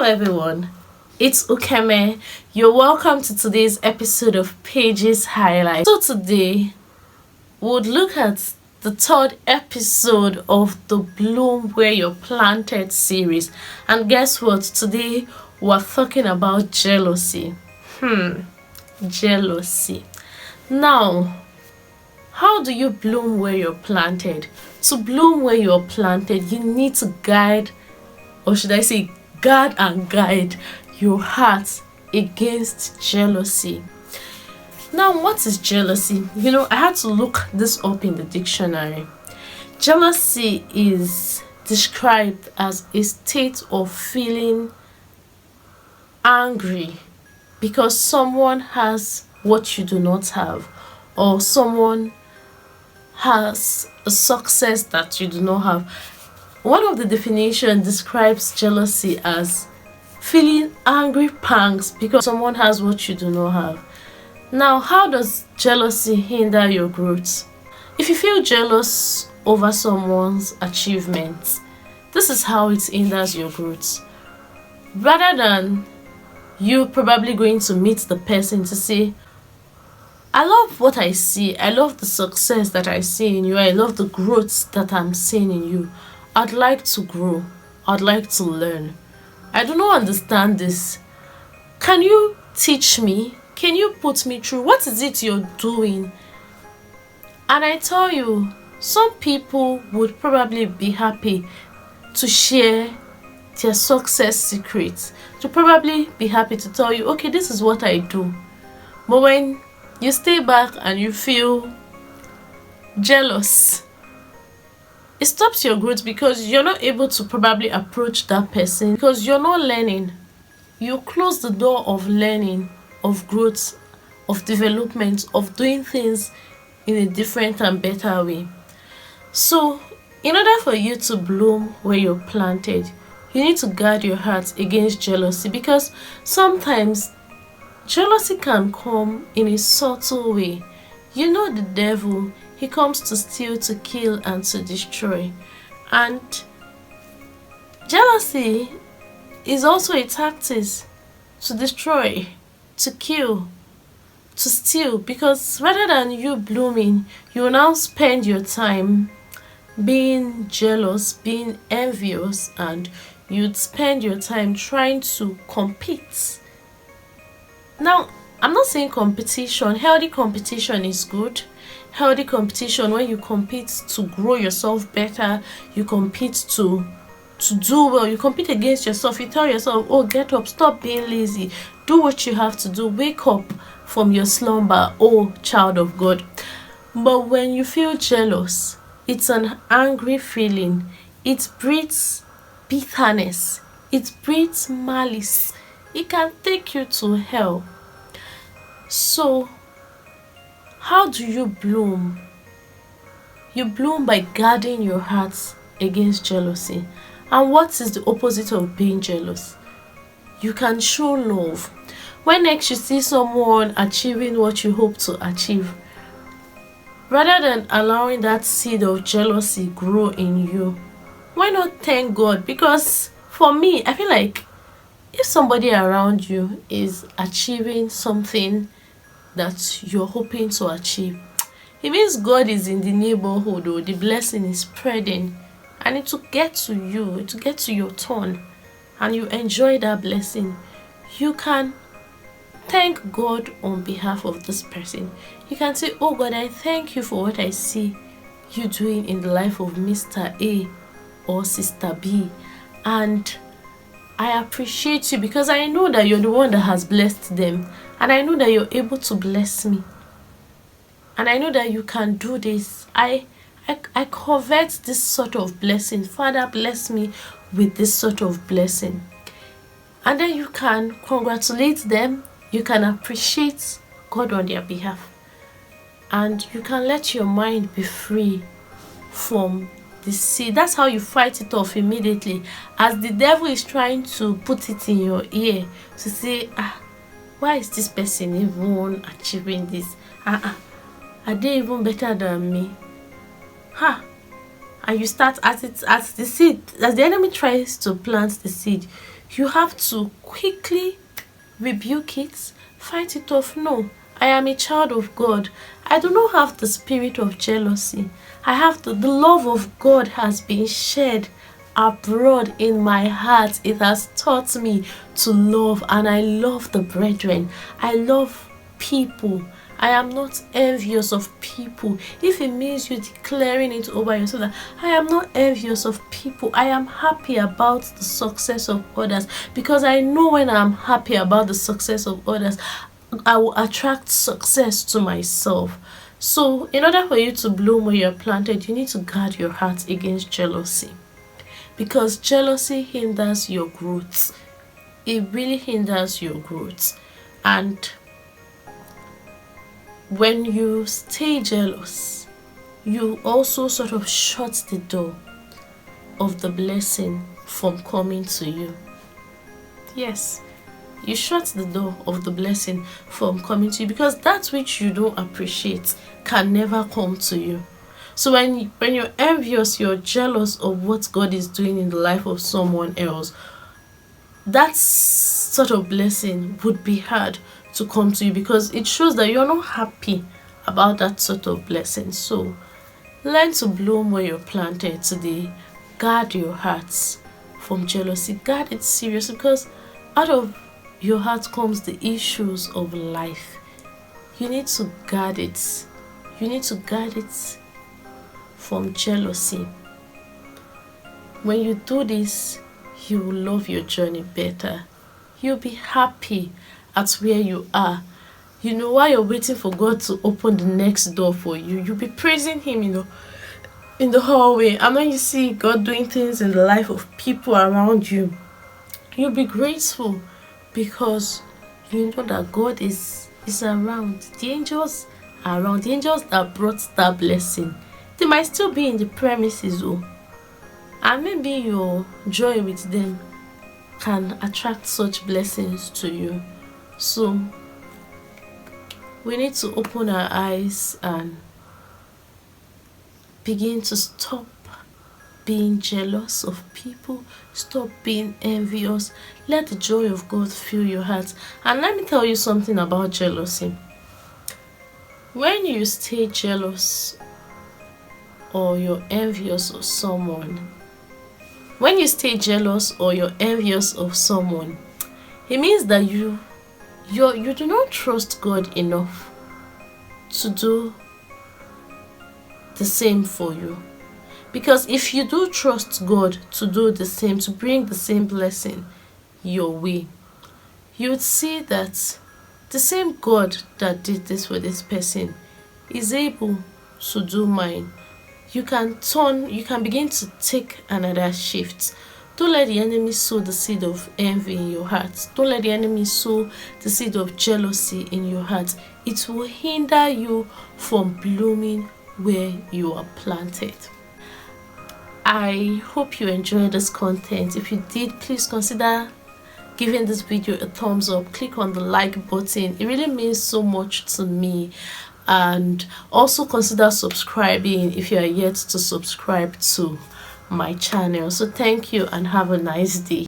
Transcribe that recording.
everyone, it's Ukeme. You're welcome to today's episode of Pages Highlight. So today we'll look at the third episode of the Bloom Where You're Planted series. And guess what? Today we're talking about jealousy. Jealousy. Now, how do you bloom where you're planted? To bloom where you're planted, you need to guide, or should I say guard and guide your heart against jealousy. Now, what is jealousy? I had to look this up in the dictionary. Jealousy is described as a state of feeling angry because someone has what you do not have, or someone has a success that you do not have. One of the definitions describes jealousy as feeling angry pangs because someone has what you do not have. Now, how does jealousy hinder your growth? If you feel jealous over someone's achievements, this is how it hinders your growth. Rather than you probably going to meet the person to say, I love what I see. I love the success that I see in you. I love the growth that I'm seeing in you. I'd like to grow. I'd like to learn. I do not understand this. Can you teach me? Can you put me through? What is it you're doing? And I tell you, some people would probably be happy to share their success secrets. To probably be happy to tell you, okay, this is what I do. But when you stay back and you feel jealous, it stops your growth because you're not able to probably approach that person because you're not learning. You close the door of learning, of growth, of development, of doing things in a different and better way. So, in order for you to bloom where you're planted, you need to guard your heart against jealousy because sometimes jealousy can come in a subtle way. The devil, he comes to steal, to kill, and to destroy. And jealousy is also a tactic to destroy, to kill, to steal. Because rather than you blooming, you will now spend your time being jealous, being envious, and you'd spend your time trying to compete. Now, I'm not saying competition. Healthy competition is good. Healthy competition, when you compete to grow yourself better, you compete to do well, you compete against yourself. You tell yourself, oh, get up, stop being lazy, do what you have to do, wake up from your slumber, oh child of God. But when you feel jealous, it's an angry feeling. It breeds bitterness. It breeds malice. It can take you to hell. So, how do you bloom? You bloom by guarding your heart against jealousy. And what is the opposite of being jealous? You can show love. When next you see someone achieving what you hope to achieve, rather than allowing that seed of jealousy grow in you, why not thank God? Because for me, I feel like if somebody around you is achieving something that you're hoping to achieve, it means God is in the neighborhood, or the blessing is spreading, and it will get to you, it will get to your turn, and you enjoy that blessing. You can thank God on behalf of this person. You can say, oh God, I thank you for what I see you doing in the life of Mr. A or Sister B, and I appreciate you because I know that you're the one that has blessed them, and I know that you're able to bless me, and I know that you can do this. I covet this sort of blessing. Father, bless me with this sort of blessing. And then you can congratulate them, you can appreciate God on their behalf, and you can let your mind be free from the seed. That's how you fight it off immediately. As the devil is trying to put it in your ear to say, why is this person even achieving this? Are they even better than me? and you start at it, at the seed, as the enemy tries to plant the seed, you have to quickly rebuke it, fight it off. No, I am a child of God. I do not have the spirit of jealousy. I have the love of God has been shed abroad in my heart. It has taught me to love, and I love the brethren. I love people. I am not envious of people. If it means you declaring it over yourself that I am not envious of people, I am happy about the success of others, because I know when I'm happy about the success of others, I will attract success to myself. So in order for you to bloom where you're planted, you need to guard your heart against jealousy, because jealousy hinders your growth. It really hinders your growth. And when you stay jealous, you also sort of shut the door of the blessing from coming to you. Yes, you shut the door of the blessing from coming to you, because that which you don't appreciate can never come to you. So when you're envious, you're jealous of what God is doing in the life of someone else, that sort of blessing would be hard to come to you, because it shows that you're not happy about that sort of blessing. So learn to bloom where you're planted today. Guard your hearts from jealousy. Guard it seriously, because out of your heart comes the issues of life. You need to guard it. You need to guard it from jealousy. When you do this, you will love your journey better. You'll be happy at where you are. You know, while you're waiting for God to open the next door for you, you'll be praising Him, in the hallway. And when you see God doing things in the life of people around you, you'll be grateful, because you know that God is around. The angels are around. The angels that brought that blessing, they might still be in the premises, and maybe your joy with them can attract such blessings to you. So we need to open our eyes and begin to stop being jealous of people. Stop being envious. Let the joy of God fill your heart. And let me tell you something about jealousy. When you stay jealous or you're envious of someone, when you stay jealous or you're envious of someone, it means that you do not trust God enough to do the same for you. Because if you do trust God to do the same, to bring the same blessing your way, you would see that the same God that did this for this person is able to do mine. You can begin to take another shift. Don't let the enemy sow the seed of envy in your heart. Don't let the enemy sow the seed of jealousy in your heart. It will hinder you from blooming where you are planted. I hope you enjoyed this content. If you did, please consider giving this video a thumbs up. Click on the like button. It really means so much to me. And also consider subscribing if you are yet to subscribe to my channel. So thank you and have a nice day.